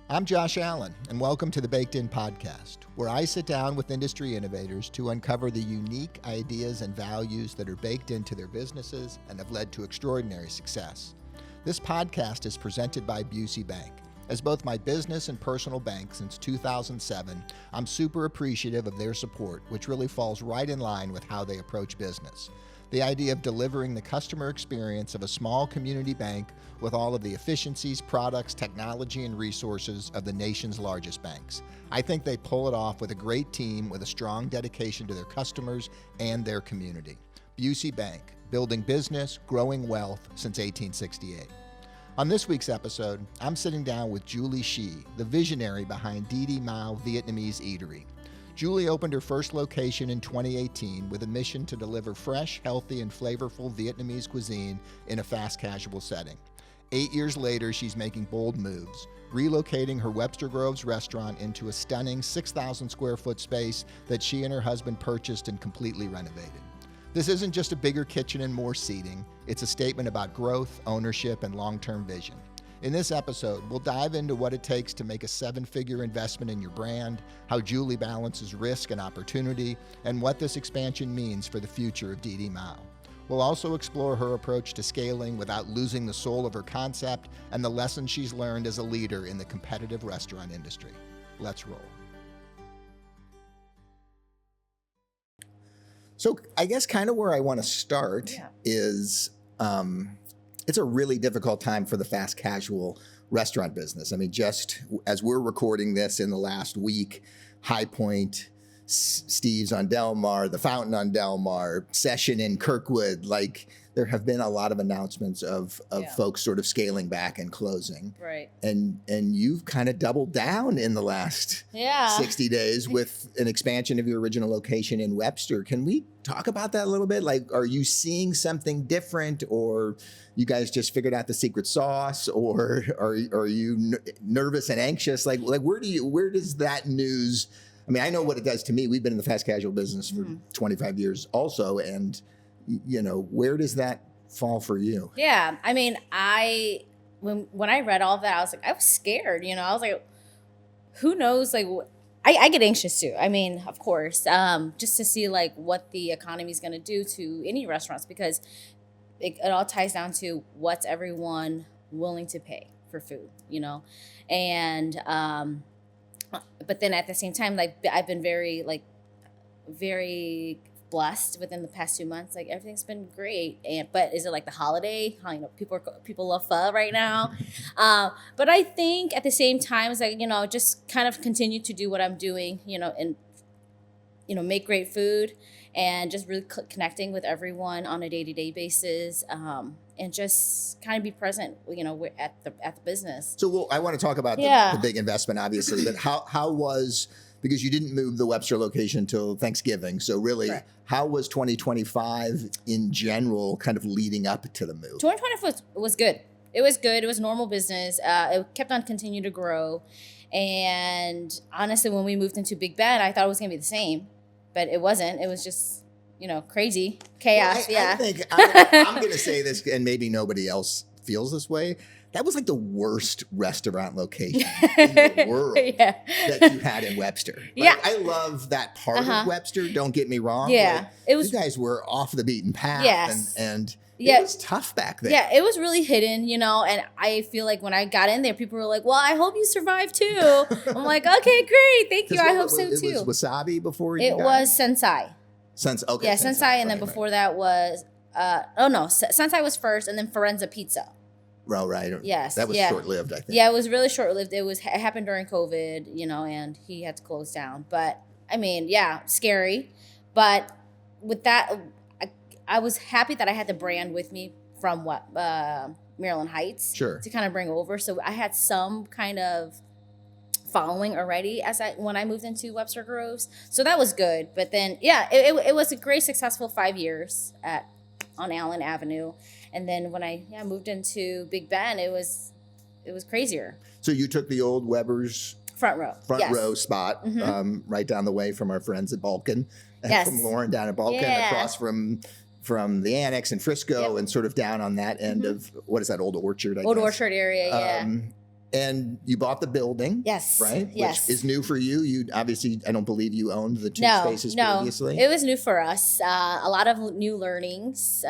I'm Josh Allen, and welcome to the Baked In Podcast, where I sit down with industry innovators to uncover the unique ideas and values that are baked into their businesses and have led to extraordinary success. This podcast is presented by Busey Bank. As both my business and personal bank since 2007, I'm super appreciative of their support, which really falls right in line with how they approach business. The idea of delivering the customer experience of a small community bank with all of the efficiencies, products, technology, and resources of the nation's largest banks. I think they pull it off with a great team with a strong dedication to their customers and their community. Busey Bank, building business, growing wealth since 1868. On this week's episode, I'm sitting down with Julie Shih, the visionary behind DD Mau Vietnamese Eatery. Julie opened her first location in 2018 with a mission to deliver fresh, healthy, and flavorful Vietnamese cuisine in a fast casual setting. 8 years later, she's making bold moves, relocating her Webster Groves restaurant into a stunning 6,000 square foot space that she and her husband purchased and completely renovated. This isn't just a bigger kitchen and more seating, it's a statement about growth, ownership, and long-term vision. In this episode, we'll dive into what it takes to make a seven-figure investment in your brand, how Julie balances risk and opportunity, and what this expansion means for the future of DD Mau. We'll also explore her approach to scaling without losing the soul of her concept and the lessons she's learned as a leader in the competitive restaurant industry. Let's roll. So I guess kind of where I want to start is it's a really difficult time for the fast casual restaurant business. I mean, just as we're recording this in the last week, High Point, Steve's on Del Mar, The Fountain on Del Mar, Session in Kirkwood, like there have been a lot of announcements of folks sort of scaling back and closing. Right. And you've kind of doubled down in the last 60 days with an expansion of your original location in Webster. Can we talk about that a little bit? Like, are you seeing something different, or you guys just figured out the secret sauce, or are you nervous and anxious? Like where does that news, I mean, I know what it does to me. We've been in the fast casual business for 25 years also. And, you know, where does that fall for you? Yeah. I mean, when I read all of that, I was scared, I was like, who knows? Like, I get anxious too. I mean, of course, just to see like what the economy is going to do to any restaurants, because it all ties down to what's everyone willing to pay for food, and, but then at the same time, like I've been very very blessed within the past 2 months. Like everything's been great. But is it like the holiday? People love pho right now. But I think at the same time, it's like, just kind of continue to do what I'm doing, and, make great food and just really connecting with everyone on a day-to-day basis. And just kind of be present, at the business. So I want to talk about the big investment, obviously, but how was, because you didn't move the Webster location until Thanksgiving. So really, how was 2025 in general kind of leading up to the move? 2025 was good. It was good. It was normal business. It kept on continuing to grow. And honestly, when we moved into Big Bend, I thought it was going to be the same, but it wasn't. It was just, crazy chaos. Well, I think I'm going to say this, and maybe nobody else feels this way. That was like the worst restaurant location in the world that you had in Webster. Like, I love that part of Webster. Don't get me wrong. Yeah, it was. You guys were off the beaten path, and it was tough back then. Yeah, it was really hidden, and I feel like when I got in there, people were like, "Well, I hope you survive too." I'm like, "Okay, great, thank you. I hope so too." It was Wasabi before you. It was Sensai. Okay. Yeah, Sensai, and then before that was Sensai was first, and then Forenza Pizza. Oh, right. Yes. That was short-lived, I think. Yeah, it was really short-lived. It happened during COVID, and he had to close down. But I mean, scary. But with that, I was happy that I had the brand with me from Maryland Heights to kind of bring over. So I had some kind of following already when I moved into Webster Groves. So that was good. But then, it was a great, successful 5 years on Allen Avenue. And then when I moved into Big Bend, it was crazier. So you took the old Weber's front row spot, right down the way from our friends at Balkan, and from Lauren down at Balkan, across from the Annex in Frisco, and sort of down on that end of, what is that, Old Orchard? Old Orchard area, And you bought the building. Yes. Right? Yes. Which is new for you. You obviously, I don't believe you owned the two spaces No, previously. it was new for us. A lot of new learnings,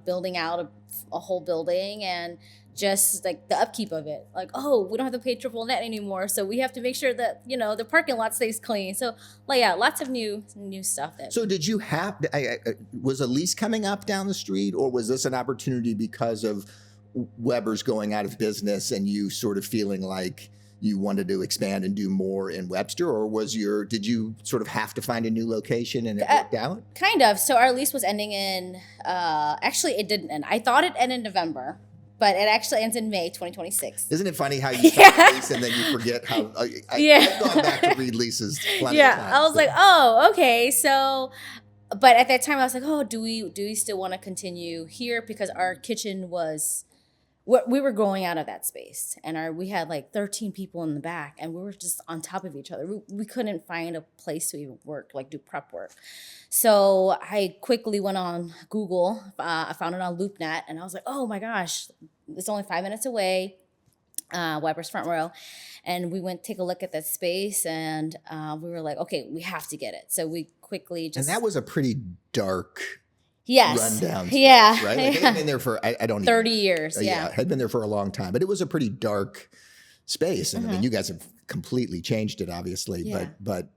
building out a whole building and just like the upkeep of it. Like, oh, we don't have to pay triple net anymore. So we have to make sure that, the parking lot stays clean. So like, yeah, lots of new stuff. So did you have, was a lease coming up down the street, or was this an opportunity because of Weber's going out of business and you sort of feeling like you wanted to expand and do more in Webster, or did you sort of have to find a new location and it worked out? Kind of. So our lease was ending in, actually it didn't end. I thought it ended in November, but it actually ends in May 2026. Isn't it funny how you start a lease and then you forget how, I've gone back to read leases plenty of times. I was like, oh, okay. So, but at that time I was like, oh, do we still want to continue here? Because our kitchen we were growing out of that space, and we had like 13 people in the back, and we were just on top of each other. We couldn't find a place to even work, like do prep work. So I quickly went on Google. I found it on LoopNet, and I was like, oh my gosh, it's only 5 minutes away, Weber's Front Row. And we went take a look at that space, and we were like, okay, we have to get it. So we quickly just... And that was a pretty dark... Yes. rundown space, yeah. right? Like, it had been there for, I don't 30 years, yeah. Had been there for a long time, but it was a pretty dark space. And I mean, you guys have completely changed it, obviously. Yeah. But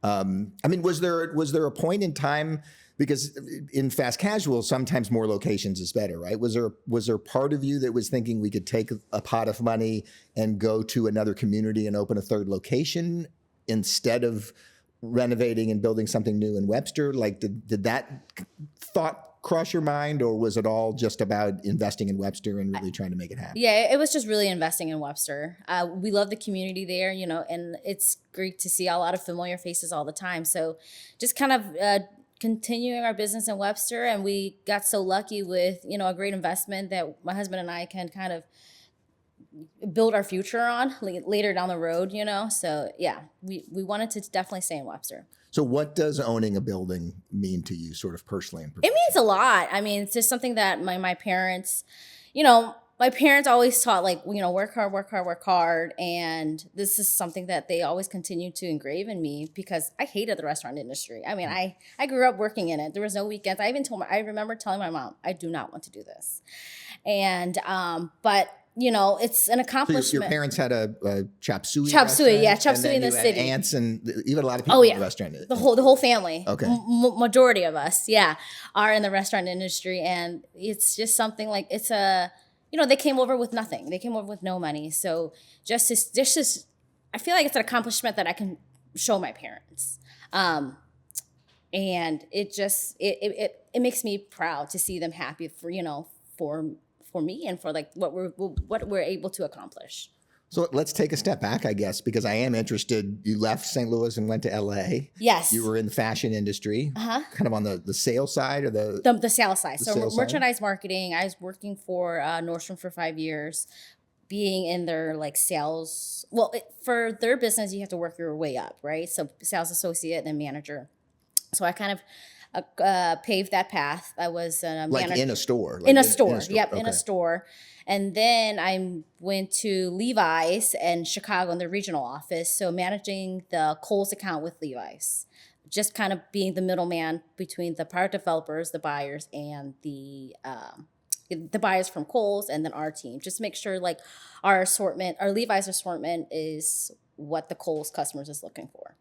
I mean, was there a point in time, because in fast casual, sometimes more locations is better, right? Was there part of you that was thinking we could take a pot of money and go to another community and open a third location instead of renovating and building something new in Webster? Like, did that thought cross your mind, or was it all just about investing in Webster and really trying to make it happen? Yeah, it was just really investing in Webster. We love the community there, and it's great to see a lot of familiar faces all the time. So just kind of continuing our business in Webster, and we got so lucky with, a great investment that my husband and I can kind of build our future on later down the road, So yeah, we wanted to definitely stay in Webster. So what does owning a building mean to you, sort of personally and professionally? It means a lot. I mean, it's just something that my parents, my parents always taught, like, work hard, work hard, work hard. And this is something that they always continue to engrave in me, because I hated the restaurant industry. I mean, I grew up working in it. There was no weekends. I remember telling my mom, I do not want to do this. And, but it's an accomplishment. So your parents had a chop suey. Chop suey in the city. Aunts and you had a lot of people in the restaurant. The whole family. Okay. Majority of us, are in the restaurant industry, and it's just something like it's a, they came over with nothing. They came over with no money. So just I feel like it's an accomplishment that I can show my parents. And it just it makes me proud to see them happy for me and for like what we're able to accomplish. So let's take a step back, I guess, because I am interested. You left St. Louis and went to LA. Yes. You were in the fashion industry, kind of on the sales side, or the sales side. So sales merchandise marketing. I was working for Nordstrom for 5 years, being in their like sales. Well, for their business, you have to work your way up, right? So sales associate and then manager. So I kind of paved that path. I was a manager. Like in a store? In a store. Yep, okay. In a store. And then I went to Levi's in Chicago in the regional office, so managing the Kohl's account with Levi's. Just kind of being the middleman between the product developers, the buyers, and the buyers from Kohl's, and then our team. Just make sure like our Levi's assortment is what the Kohl's customers is looking for.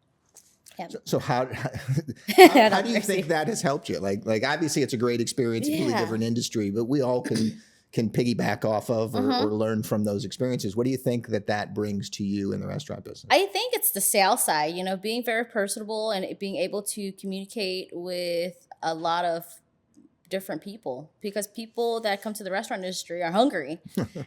Yeah. So how do you think that has helped you? Like obviously it's a great experience, a really different industry, but we all can piggyback off of or learn from those experiences. What do you think that brings to you in the restaurant business? I think it's the sales side, being very personable and being able to communicate with a lot of different people, because people that come to the restaurant industry are hungry,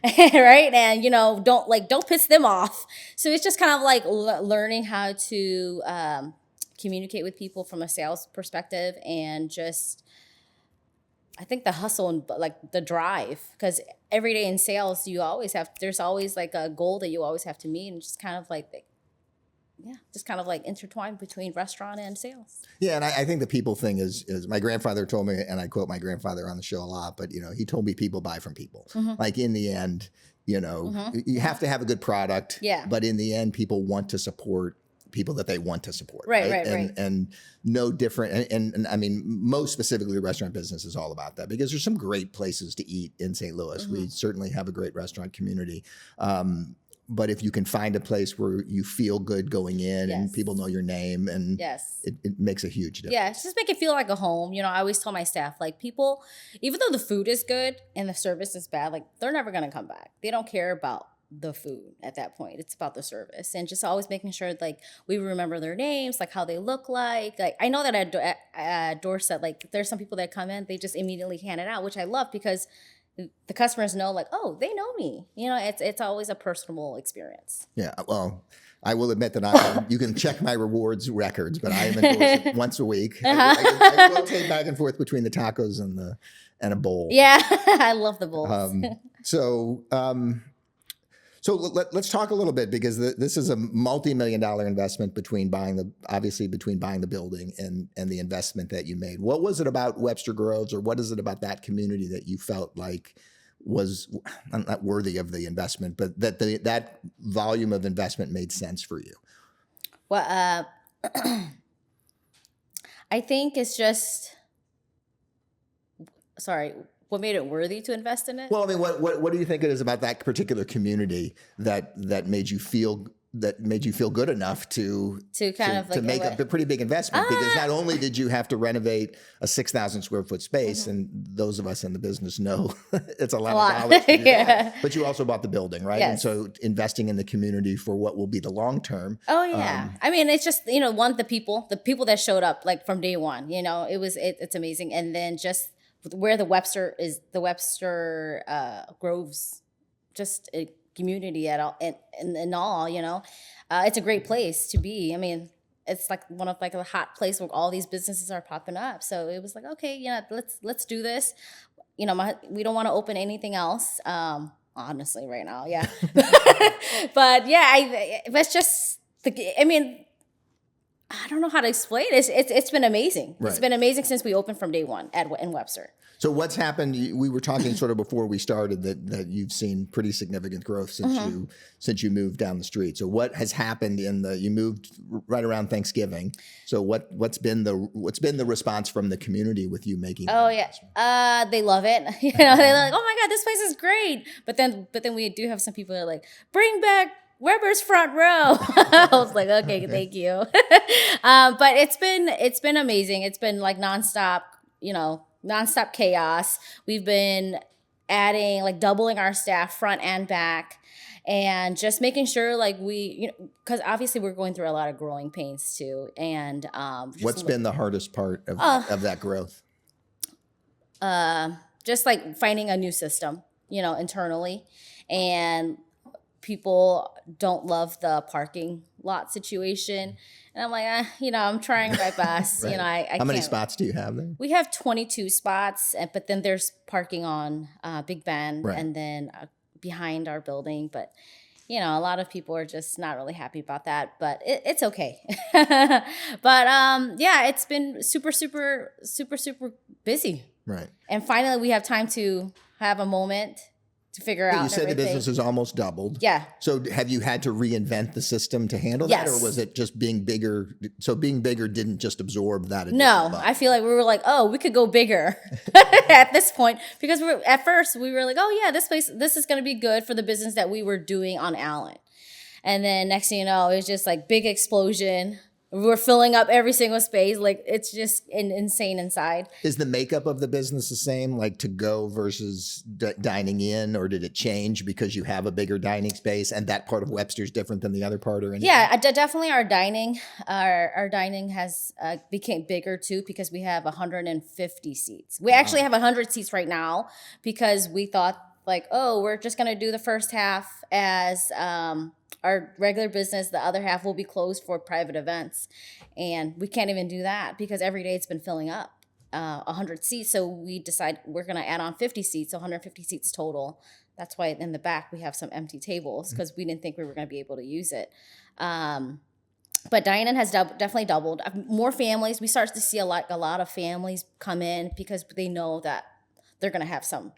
right? And, don't piss them off. So it's just kind of like learning how to communicate with people from a sales perspective, and just, I think the hustle and like the drive, because every day in sales, there's always like a goal that you always have to meet, and just kind of like, intertwined between restaurant and sales. Yeah, and I think the people thing is my grandfather told me, and I quote my grandfather on the show a lot, but he told me people buy from people. Like in the end, You have to have a good product. Yeah. But in the end, people want to support people that they want to support. Right. And no different. And I mean, most specifically, the restaurant business is all about that because there's some great places to eat in St. Louis. We certainly have a great restaurant community. But if you can find a place where you feel good going in and people know your name, and it makes a huge difference. Yeah, just make it feel like a home. I always tell my staff, like, people, even though the food is good and the service is bad, like, they're never going to come back. They don't care about the food at that point. It's about the service, and just always making sure, like, we remember their names, like how they look like. Like, I know that at Dorset, like, there's some people that come in, they just immediately hand it out, which I love because the customers know, like, oh, they know me. It's always a personable experience. Yeah, well, I will admit that you can check my rewards records, but I am endorsed once a week. I rotate back and forth between the tacos and a bowl. Yeah, I love the bowls. So let's talk a little bit, because this is a multi-million-dollar investment between buying the building and the investment that you made. What was it about Webster Groves, or what is it about that community that you felt like was not worthy of the investment, but that volume of investment made sense for you? Well, I think it's just, sorry, what made it worthy to invest in it? Well, I mean, what do you think it is about that particular community that made you feel good enough to make a pretty big investment? Because not only did you have to renovate a 6,000 square foot space, and those of us in the business know it's a lot of dollars to do that, but you also bought the building, right? Yes. And so investing in the community for what will be the long term. Oh yeah, I mean, it's just the people that showed up, like, from day one. It's amazing, and then just where the Webster Groves, just a community at all, and all, it's a great place to be. I mean, it's like one of, like, a hot place where all these businesses are popping up. So it was like, okay, let's do this. We don't want to open anything else, honestly, right now. Yeah, but yeah, it's just I mean, I don't know how to explain it. It's been amazing. Right. It's been amazing since we opened from day one in Webster. So what's happened? We were talking sort of before we started that you've seen pretty significant growth since you moved down the street. So what has happened you moved right around Thanksgiving. So what's been the response from the community with you making? Oh yeah, they love it. They're like, oh my God, this place is great. But then we do have some people that are like, bring back Weber's front row. I was like, okay, thank you. But it's been amazing. It's been like nonstop chaos. We've been adding, like, doubling our staff front and back, and just making sure, like, because obviously we're going through a lot of growing pains too. And what's been the hardest part of that growth? Just like finding a new system, internally, and people don't love the parking lot situation. And I'm like, I'm trying my best. Right. I How many spots do you have there? We have 22 spots, but then there's parking on Big Ben, right, and then behind our building. But, a lot of people are just not really happy about that, but it's okay. But yeah, it's been super, super, super, super busy. Right. And finally, we have time to have a moment to figure out. You said the business has almost doubled. Yeah. So have you had to reinvent the system to handle that? Or was it just being bigger? So being bigger didn't just absorb that? No, I feel like we were like, oh, we could go bigger at this point, because at first we were like, oh yeah, this is going to be good for the business that we were doing on Allen. And then next thing you know, it was just like big explosion. We're filling up every single space. Like, it's just insane inside. Is the makeup of the business the same, like to go versus dining in, or did it change because you have a bigger dining space and that part of Webster's different than the other part, or anything? Yeah, definitely our dining has became bigger too, because we have 150 seats. We actually have 100 seats right now, because we thought, like, oh, we're just going to do the first half as our regular business. The other half will be closed for private events. And we can't even do that, because every day it's been filling up 100 seats. So we decide we're going to add on 50 seats, so 150 seats total. That's why in the back we have some empty tables, because we didn't think we were going to be able to use it. But dine-in has definitely doubled. More families. We start to see a lot of families come in, because they know that they're going to have some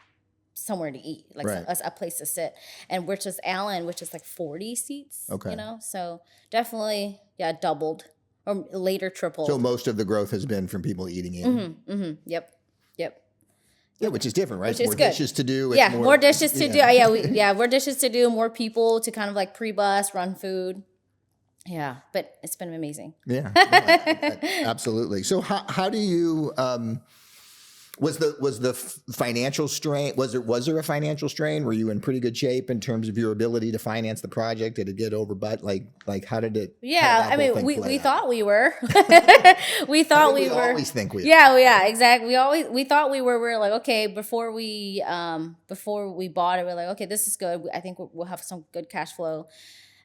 somewhere to eat, like Right. a place to sit. And which is Allen, which is like 40 seats, Okay. you know? So definitely, doubled or later tripled. So most of the growth has been from people eating in. Yep. Yeah, which is different, right? Which It's is more good. dishes to do. It's Yeah, more dishes to do. More dishes to do, more people to kind of like pre-bus, run food. Yeah, but it's been amazing. Yeah, absolutely. So how do you was the financial strain, was there a financial strain? Were you in pretty good shape in terms of your ability to finance the project? Did it get over like how did it we thought we were. We thought we were. Always think we are. Yeah, exactly. We thought we were. We're like, okay, before we bought it, we're like, okay, this is good. I think we'll have some good cash flow.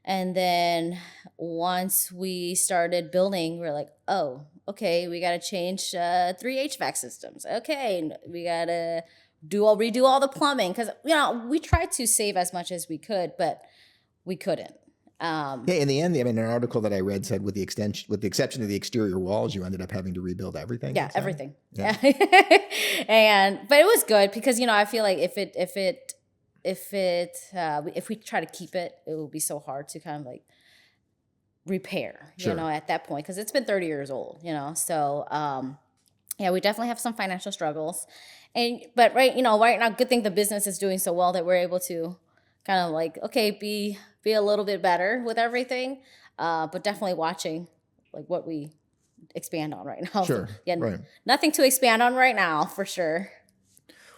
And then once we started building, we're like, oh, okay, we got to change 3 HVAC systems. Okay, we got to redo all the plumbing because, we tried to save as much as we could, but we couldn't. In the end, I mean, an article that I read said with the exception of the exterior walls, you ended up having to rebuild everything. Yeah, everything. Yeah. But it was good because, I feel like if we try to keep it, it will be so hard to kind of like repair, Sure. At that point, because it's been 30 years old, So, we definitely have some financial struggles, but right now, good thing the business is doing so well that we're able to kind of like, okay, be a little bit better with everything, but definitely watching like what we expand on right now. Sure. So, right. Nothing to expand on right now for sure.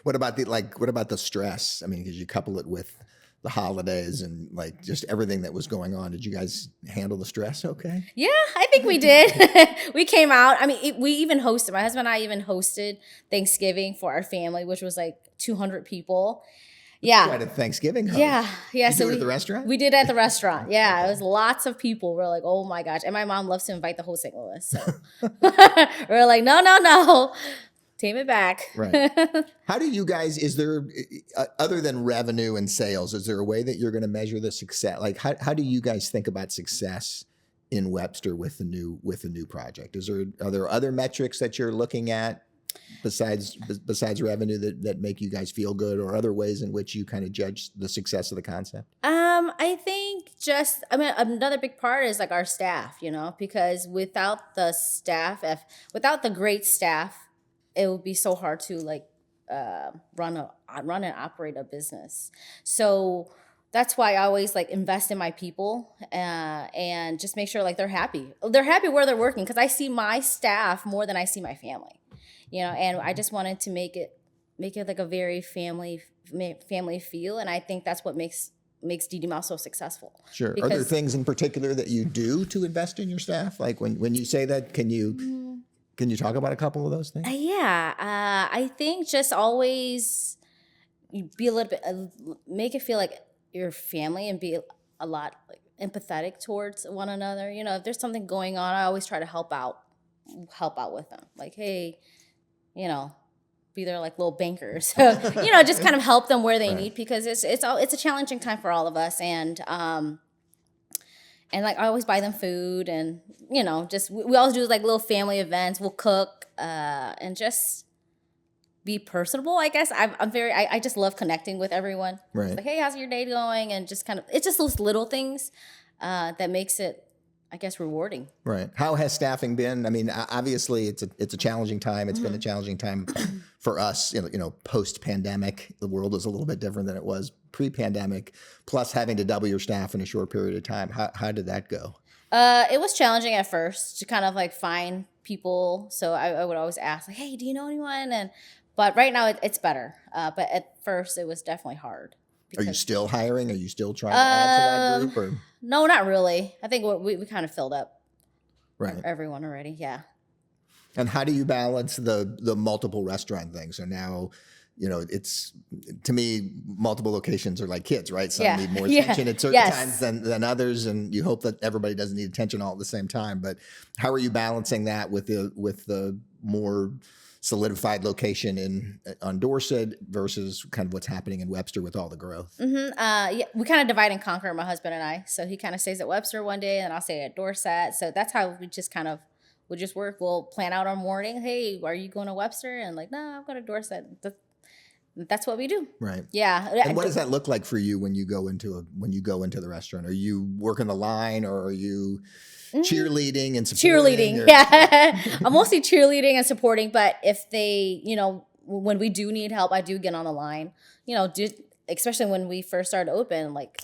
What about the stress? I mean, because you couple it with the holidays and like just everything that was going on. Did you guys handle the stress okay? Yeah, I think we did. We came out. I mean, we even hosted, my husband and I even hosted Thanksgiving for our family, which was like 200 people. Yeah. Quite a Thanksgiving host. Yeah. So we did it at the restaurant? We did it at the restaurant. Yeah. It was lots of people. We're like, oh my gosh. And my mom loves to invite the whole St. Louis. So we're like, no. Tame it back. Right. How do you guys, is there, other than revenue and sales, is there a way that you're going to measure the success? Like how do you guys think about success in Webster with the new project? Are there other metrics that you're looking at besides revenue that make you guys feel good, or other ways in which you kind of judge the success of the concept? I think another big part is like our staff, because without without the great staff, it would be so hard to like run and operate a business. So that's why I always like invest in my people and just make sure like they're happy. They're happy where they're working because I see my staff more than I see my family. And I just wanted to make it like a very family feel, and I think that's what makes DD Mau so successful. Sure. Are there things in particular that you do to invest in your staff? Like when you say that, can you talk about a couple of those things? I think just always be a little bit, make it feel like your family and be a lot like empathetic towards one another. If there's something going on, I always try to help out with them. Like, hey, be their like little bankers, just kind of help them where they need, because it's a challenging time for all of us. And like I always buy them food and, just we always do like little family events. We'll cook and just be personable, I guess. I just love connecting with everyone. Right. Like, hey, how's your day going? And just kind of, it's just those little things that makes it, I guess, rewarding. Right. How has staffing been? I mean, obviously it's a challenging time. It's been a challenging time for us, post-pandemic. The world is a little bit different than it was pre-pandemic, plus having to double your staff in a short period of time. How did that go? It was challenging at first to kind of like find people. So I would always ask like, hey, do you know anyone? But right now it's better. But at first it was definitely hard. Are you still hiring? Are you still trying to add to that group? Or? No, not really. I think we kind of filled up everyone already. Yeah. And how do you balance the multiple restaurant thing? So now, it's, to me, multiple locations are like kids, right? Some need more attention at certain times than others, and you hope that everybody doesn't need attention all at the same time. But how are you balancing that with the more solidified location on Dorset versus kind of what's happening in Webster with all the growth? We kind of divide and conquer, my husband and I. So he kind of stays at Webster one day and I'll stay at Dorset. So that's how we just kind of would just work. We'll plan out our morning. Hey, are you going to Webster? And like, no, I'm going to Dorset. that's what we do. Right. Yeah. And what does that look like for you when you go into the restaurant? Are you working the line, or are you cheerleading and supporting? Cheerleading, yeah. I'm mostly cheerleading and supporting, but if they, when we do need help, I do get on the line. Especially when we first started open, like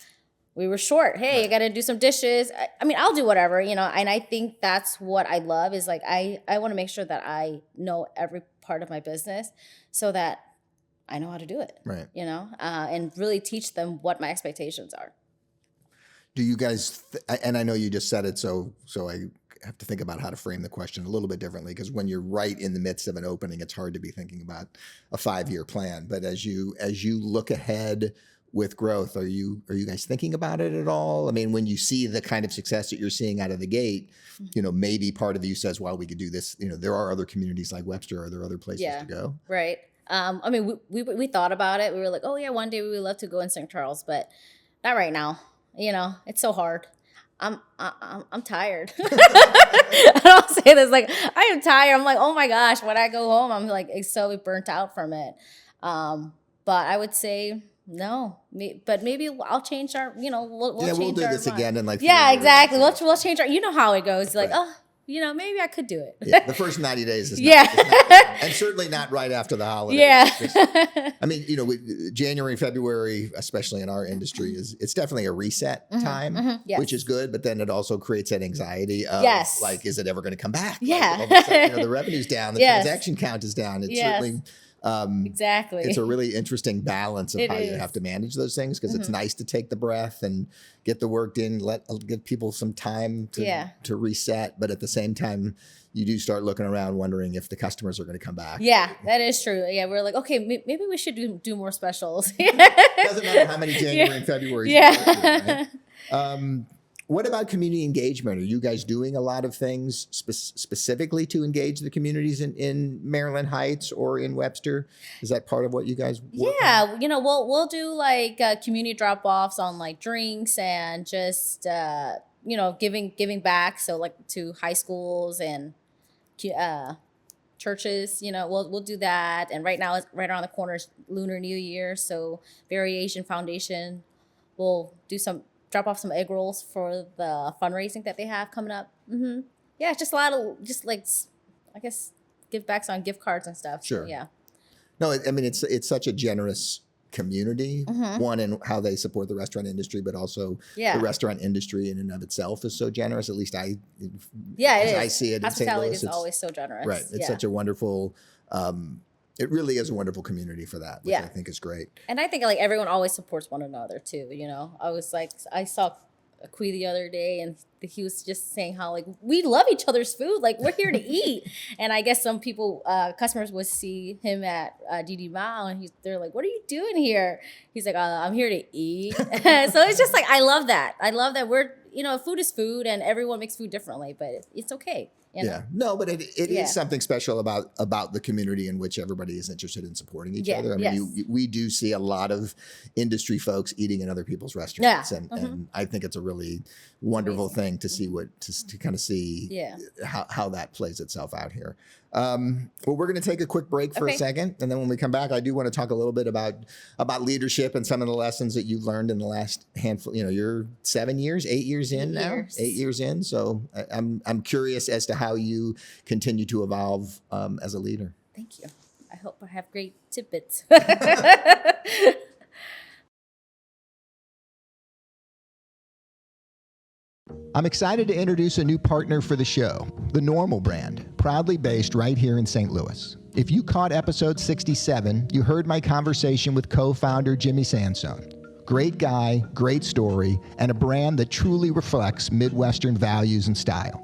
we were short. Hey, I got to do some dishes. I mean, I'll do whatever, and I think that's what I love is like I want to make sure that I know every part of my business so that I know how to do it, right? And really teach them what my expectations are. Do you guys, and I know you just said it, so I have to think about how to frame the question a little bit differently, because when you're right in the midst of an opening, it's hard to be thinking about a 5-year plan. But as you look ahead with growth, are you guys thinking about it at all? I mean, when you see the kind of success that you're seeing out of the gate, maybe part of you says, well, we could do this. There are other communities like Webster. Are there other places to go? Right. I mean, we thought about it. We were like, oh yeah, one day we would love to go in St. Charles, but not right now. It's so hard. I'm tired. I don't say this like I am tired. I'm like, oh my gosh, when I go home, I'm like so burnt out from it. But I would say no. But maybe I'll change our. We'll change we'll do our this mind. again in like 3 yeah, years. exactly. We'll change our. You know how it goes. Like Right. Maybe I could do it. Yeah, the first 90 days is Yeah. not, and certainly not right after the holidays. Yeah. I mean, January, February, especially in our industry, it's definitely a reset time, Yes. which is good. But then it also creates that anxiety of Yes. like, is it ever going to come back? Yeah. Like, all of a sudden, the revenue's down, the Yes. transaction count is down. It's Yes. certainly Exactly. it's a really interesting balance of It how you is. have to manage those things, because it's nice to take the breath and get the work in, give people some time to reset. But at the same time, you do start looking around wondering if the customers are going to come back. Yeah, that is true. Yeah, we're like, okay, maybe we should do more specials. Doesn't matter how many January and February. Yeah. Right? What about community engagement? Are you guys doing a lot of things specifically to engage the communities in Maryland Heights or in Webster? Is that part of what you guys work on? Yeah, we'll do like community drop-offs on like drinks and just giving back. So like to high schools and churches, we'll do that. And right now, it's right around the corner is Lunar New Year, so Variation Foundation will drop off some egg rolls for the fundraising that they have coming up. Yeah, just a lot of I guess give backs on gift cards and stuff. Sure. So, yeah. No, I mean it's such a generous community. One, in how they support the restaurant industry, but also the restaurant industry in and of itself is so generous. At least I see it in St. Hospitality Louis. is always so generous. Right. It's such a wonderful. It really is a wonderful community for that, which I think is great. And I think like everyone always supports one another too. I saw Kui the other day, and he was just saying how like we love each other's food, like we're here to eat. And I guess some people, customers, would see him at DD Mau, and they're like, "What are you doing here?" He's like, "I'm here to eat." So it's just like I love that. We're food is food, and everyone makes food differently, but it's okay. Yeah, no, but it is something special about the community in which everybody is interested in supporting each other. I mean, we do see a lot of industry folks eating in other people's restaurants, and I think it's a really wonderful thing to see to kind of see how that plays itself out here. Well, we're going to take a quick break for a second, and then when we come back, I do want to talk a little bit about leadership and some of the lessons that you've learned in the last handful. You're 8 years in now. 8 years in, so I'm curious as to how you continue to evolve as a leader. Thank you. I hope I have great tidbits. I'm excited to introduce a new partner for the show, the Normal brand, proudly based right here in St. Louis. If you caught episode 67, you heard my conversation with co-founder Jimmy Sansone. Great guy, great story, and a brand that truly reflects Midwestern values and style.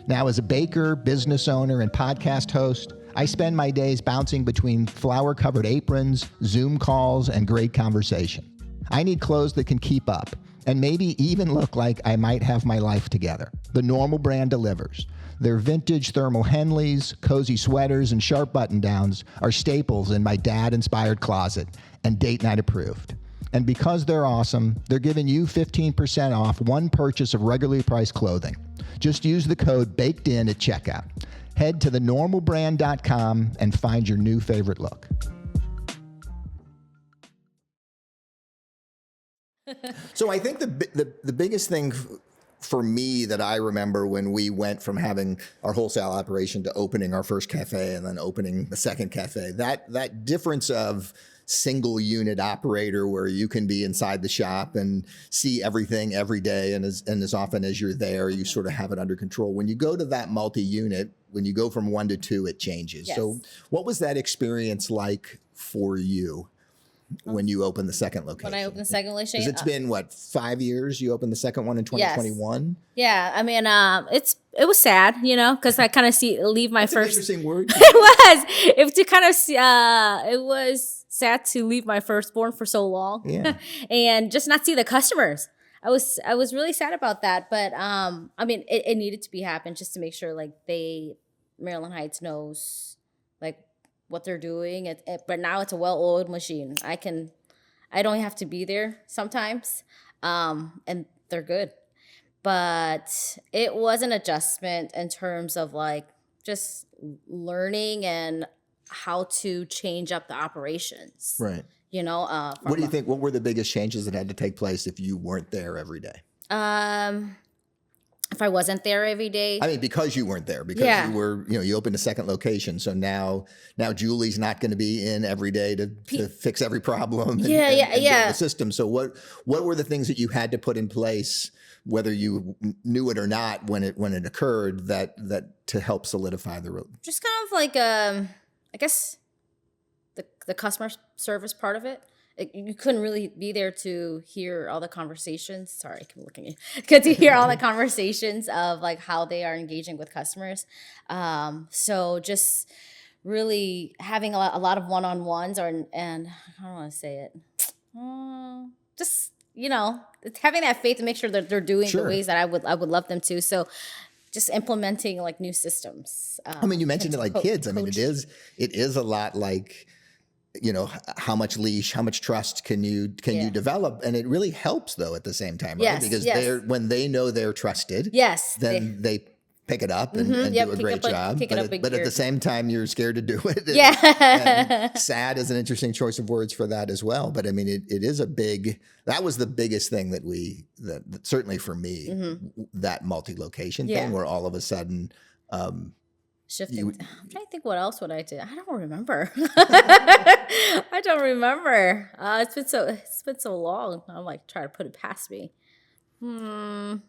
Now, as a baker, business owner, and podcast host, I spend my days bouncing between flower-covered aprons, Zoom calls, and great conversation. I need clothes that can keep up, and maybe even look like I might have my life together. The Normal brand delivers. Their vintage thermal Henleys, cozy sweaters, and sharp button-downs are staples in my dad-inspired closet and date night approved. And because they're awesome, they're giving you 15% off one purchase of regularly priced clothing. Just use the code BAKEDIN at checkout. Head to thenormalbrand.com and find your new favorite look. So I think the biggest thing for me that I remember when we went from having our wholesale operation to opening our first cafe and then opening the second cafe, that difference of single unit operator where you can be inside the shop and see everything every day, and as often as you're there, you sort of have it under control. When you go to that multi-unit, when you go from 1 to 2, it changes. Yes. So what was that experience like for you when you opened the second location? When I opened the second location, 'Cause it's been what, 5 years? You opened the second one in 2021. Yeah, I mean, it was sad, because I kind of leave my That's an first. interesting word. It was sad to leave my firstborn for so long, Yeah. and just not see the customers. I was really sad about that, but I mean, it needed to be happen just to make sure like Maryland Heights knows like what they're doing. But now it's a well-oiled machine. I don't have to be there sometimes, and they're good. But it was an adjustment in terms of like just learning and how to change up the operations. Right. What do you think? What were the biggest changes that had to take place if you weren't there every day? If I wasn't there every day, I mean, because you weren't there, because you were, you opened a second location. So now Julie's not going to be in every day to fix every problem. And build the system. So what were the things that you had to put in place, whether you knew it or not, when it occurred, that to help solidify the road? Just kind of like, I guess the customer service part of it. You couldn't really be there to hear all the conversations. Sorry, I keep looking at you. Good to hear all the conversations of like how they are engaging with customers. So just really having a lot of one-on-ones, and I don't want to say it. Just having that faith to make sure that they're doing the ways that I would love them to. So just implementing like new systems. I mean, you mentioned it like kids. I mean, it is a lot like, how much leash, how much trust can you develop? And it really helps though at the same time, right? Because when they know they're trusted, then they pick it up and do a great job. But at the same time, you're scared to do it. And sad is an interesting choice of words for that as well. But I mean, it is that was the biggest thing that certainly for me, that multi-location thing where all of a sudden, shifting. I'm trying to think what else would I do. I don't remember. I don't remember. It's been so long. I'm like trying to put it past me. Are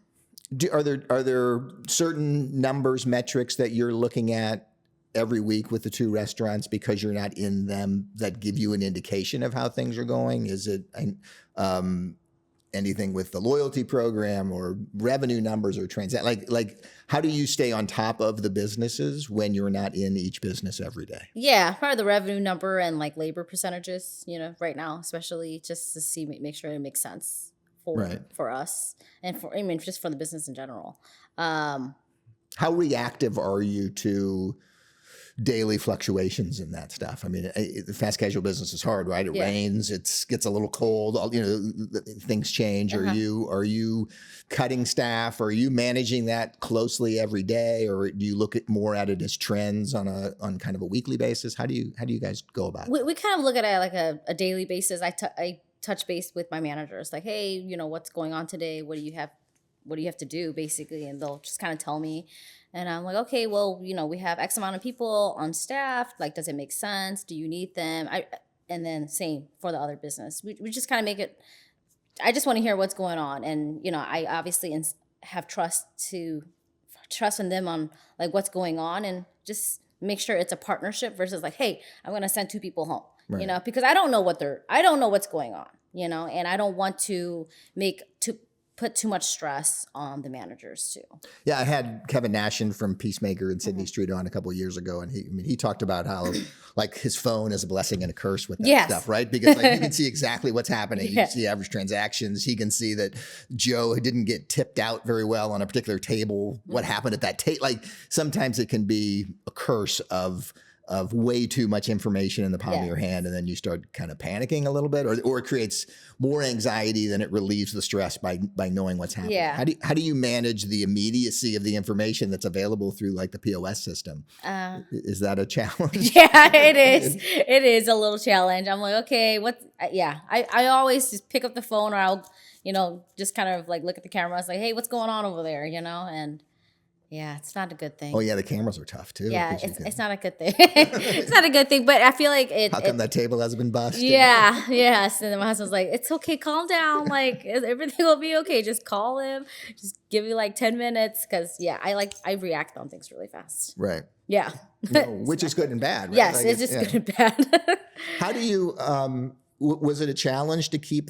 there certain numbers, metrics that you're looking at every week with the two restaurants because you're not in them that give you an indication of how things are going? Is it anything with the loyalty program or revenue numbers or like how do you stay on top of the businesses when you're not in each business every day? Yeah, probably the revenue number and like labor percentages, right now, especially just to make sure it makes sense for us and just for the business in general. How reactive are you to daily fluctuations in that stuff? I mean, the fast casual business is hard, right? It rains, it gets a little cold, things change. Are you cutting staff? Are you managing that closely every day, or do you look more at it as trends on kind of a weekly basis? How do you guys go about it? We kind of look at it like a daily basis. I touch base with my managers, like, hey, what's going on today? What do you have to do, basically? And they'll just kind of tell me. And I'm like, okay, well, we have X amount of people on staff. Like, does it make sense? Do you need them? And then same for the other business. We just kind of make it. I just want to hear what's going on. And, I obviously have trust in them on like what's going on, and just make sure it's a partnership versus like, hey, I'm going to send 2 people home, right. Because I don't know what's going on, and I don't want to put too much stress on the managers too. Yeah, I had Kevin Nashin from Peacemaker in Sydney Street on a couple of years ago, and he talked about how like his phone is a blessing and a curse with that stuff, right? Because like you can see exactly what's happening. You can see average transactions. He can see that Joe didn't get tipped out very well on a particular table. What happened at that table? Like sometimes it can be a curse of way too much information in the palm of your hand, and then you start kind of panicking a little bit, or it creates more anxiety than it relieves the stress by knowing what's happening. Yeah. How do you manage the immediacy of the information that's available through like the POS system? Is that a challenge? Yeah, it is. It is a little challenge. I'm like, okay, I always just pick up the phone, or I'll just kind of like look at the camera. It's like, hey, what's going on over there? And yeah, it's not a good thing. Oh yeah, the cameras are tough too. Yeah, it's not a good thing. It's not a good thing, but I feel like How come that table has been busted? Yeah, yes. And then my husband's like, it's okay, calm down. Like, everything will be okay. Just call him. Just give you like 10 minutes. Because, yeah, I react on things really fast. Right. Yeah. No, which is good and bad, right? Yes, Like it's just good and bad. How do you, was it a challenge to keep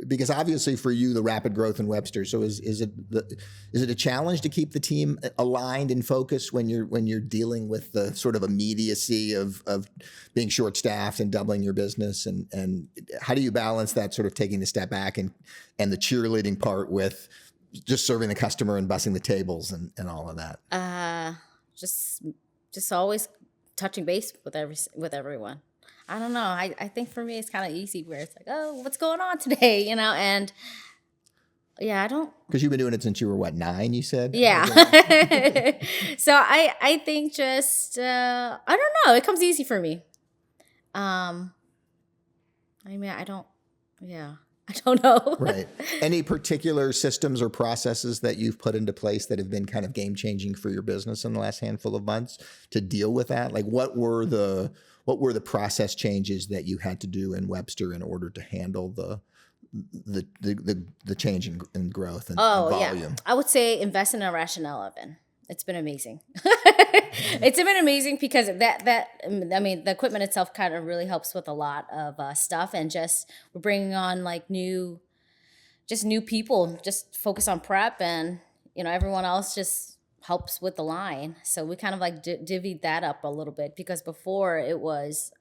because obviously for you, the rapid growth in Webster, so is it a challenge to keep the team aligned and focused when you're dealing with the sort of immediacy of being short-staffed and doubling your business? And how do you balance that sort of taking a step back and the cheerleading part with just serving the customer and bussing the tables and all of that? Just always touching base with everyone. I don't know. I think for me it's kind of easy where it's like, oh, what's going on today? And yeah, I don't. Because you've been doing it since you were what, 9? You said. Yeah. So I think just I don't know. It comes easy for me. I mean, I don't. Yeah. I don't know. Right. Any particular systems or processes that you've put into place that have been kind of game changing for your business in the last handful of months to deal with that? Like what were the process changes that you had to do in Webster in order to handle the change in growth and volume? Yeah. I would say invest in a Rationale oven. It's been amazing. It's been amazing because the equipment itself kind of really helps with a lot of stuff, and just we're bringing on like new people, just focus on prep, and everyone else just helps with the line. So we kind of like divvied that up a little bit, because before it was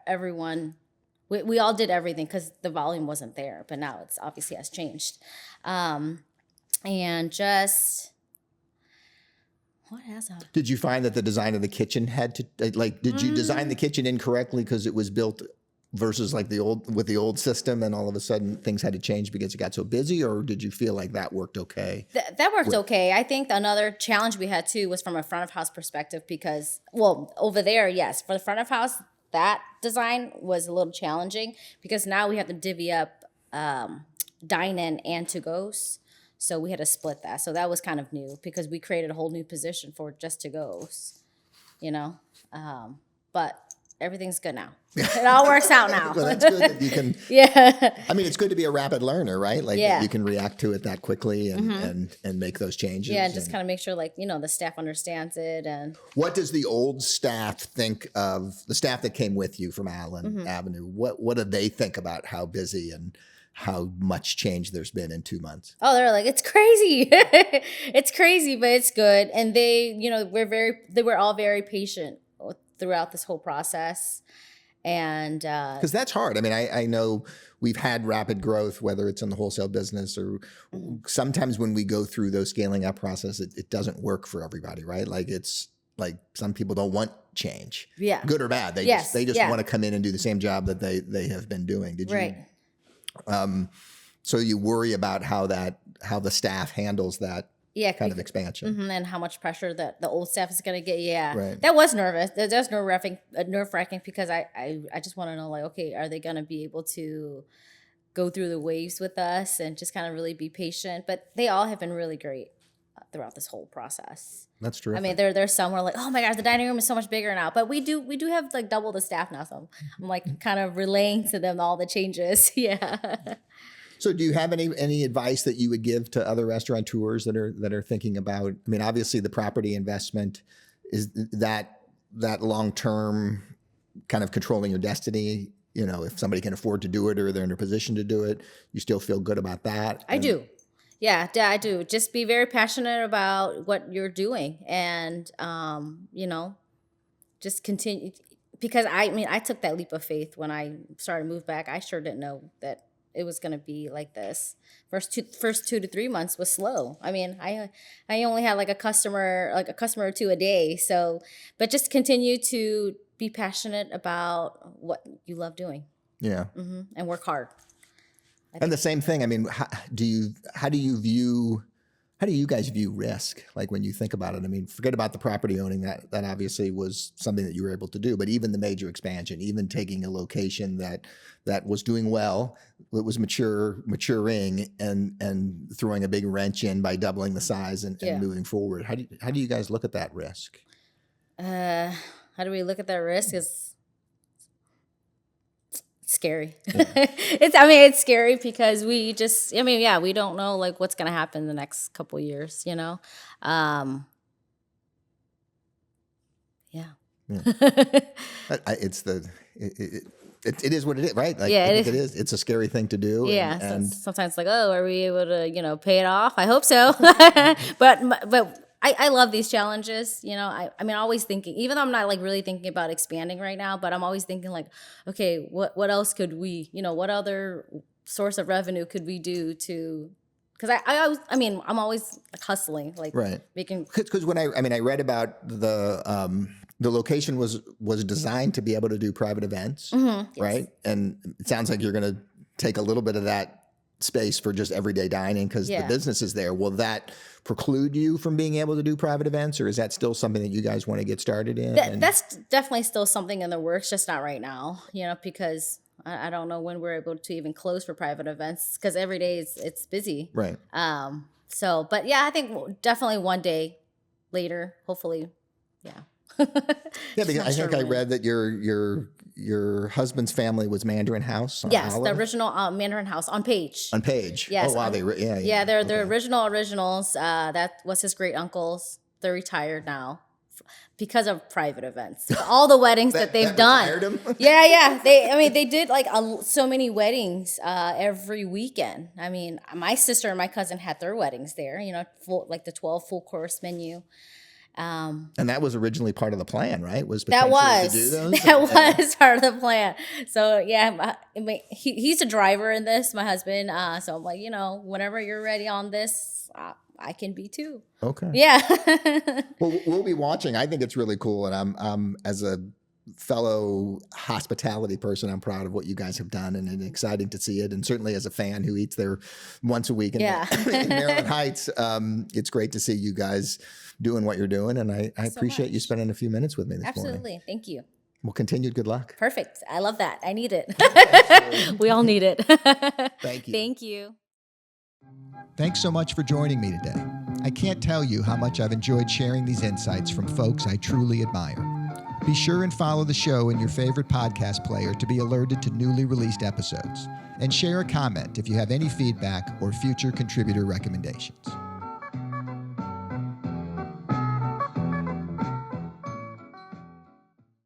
everyone. We all did everything because the volume wasn't there, but now it's obviously has changed, and just. What has happened? Did you find that the design of the kitchen had to did you design the kitchen incorrectly because it was built versus like the old system, and all of a sudden things had to change because it got so busy, or did you feel like that worked okay? That worked okay. I think another challenge we had too was from a front of house perspective, because over there, yes, for the front of house, that design was a little challenging because now we have to divvy up dine-in and to-goes. So we had to split that. So that was kind of new because we created a whole new position for just to-goes, but everything's good now. It all works out now. Well, that's good that you can. Yeah. I mean, it's good to be a rapid learner, right? Like you can react to it that quickly and make those changes. Yeah, and just kind of make sure the staff understands it. And what does the old staff think of the staff that came with you from Allen Avenue? What do they think about how busy and how much change there's been in 2 months? Oh, they're like, it's crazy. It's crazy, but it's good. And they were all very patient throughout this whole process. And because that's hard. I mean, I know we've had rapid growth, whether it's in the wholesale business or sometimes when we go through those scaling up process, it doesn't work for everybody, right? Like it's like some people don't want change, good or bad. They just want to come in and do the same job that they have been doing. Did you? So you worry about how the staff handles that kind of expansion, and how much pressure that the old staff is going to get. Yeah, right. That was nervous. That was nerve-wracking because I just want to know, like, okay, are they going to be able to go through the waves with us and just kind of really be patient? But they all have been really great throughout this whole process. That's true. I mean, there's some where like, oh my gosh, the dining room is so much bigger now. But we do have like double the staff now, so I'm like kind of relaying to them all the changes. Yeah. So do you have any advice that you would give to other restaurateurs that are thinking about? I mean, obviously the property investment is that long-term kind of controlling your destiny. If somebody can afford to do it or they're in a position to do it, you still feel good about that? I do. Yeah, I do. Just be very passionate about what you're doing, and just continue. Because I took that leap of faith when I started to move back. I sure didn't know that it was going to be like this. First 2 to 3 months was slow. I mean, I only had like a customer or two a day. So, but just continue to be passionate about what you love doing. Yeah, and work hard. And the same thing. I mean, how do you view How do you guys view risk? Like when you think about it, I mean, forget about the property owning, that obviously was something that you were able to do, but even the major expansion, even taking a location that was doing well, it was maturing and throwing a big wrench in by doubling the size and moving forward. How do you guys look at that risk? How do we look at that risk? It's scary. Yeah. It's scary because we don't know like what's going to happen in the next couple years, you know? Yeah. It is what it is, right? Like, Yeah, I think it is. It's a scary thing to do. Yeah. And Sometimes like, oh, are we able to, pay it off? I hope so. But I love these challenges. I always thinking, even though I'm not like really thinking about expanding right now, but I'm always thinking like, okay, what else could we, what other source of revenue could we do to, because I'm always like hustling, like right. making. Because when I read about the location was designed to be able to do private events, Mm-hmm, right? yes. And it sounds like you're going to take a little bit of that space for just everyday dining because the business is there. Will that preclude you from being able to do private events, or is that still something that you guys want to get started in? That's definitely still something in the works, just not right now, because I don't know when we're able to even close for private events because every day it's busy. Right. But yeah, I think definitely one day later, hopefully. Yeah. Yeah, because I think I read that your husband's family was Mandarin House. Yes, Olive? the original Mandarin House on Page. On Page. Yes. Oh wow, they're the originals. That was his great uncles. They're retired now because of private events. All the weddings that they've done. Retired him? Yeah. They did like so many weddings every weekend. I mean, my sister and my cousin had their weddings there. Like the 12 full course menu. And that was originally part of the plan, right? Was to do those? That was part of the plan. So yeah, he's a driver in this, my husband. So I'm like, whenever you're ready on this, I can be too. Okay. Yeah. Well, we'll be watching. I think it's really cool, and I'm as a fellow hospitality person, I'm proud of what you guys have done, and exciting to see it. And certainly as a fan who eats there once a week in Maryland Heights, it's great to see you guys doing what you're doing. And I appreciate you spending a few minutes with me this morning. Absolutely. Thank you. Well, continued good luck. Perfect. I love that. I need it. We all need it. Thank you. Thank you. Thanks so much for joining me today. I can't tell you how much I've enjoyed sharing these insights from folks I truly admire. Be sure and follow the show in your favorite podcast player to be alerted to newly released episodes. And share a comment if you have any feedback or future contributor recommendations.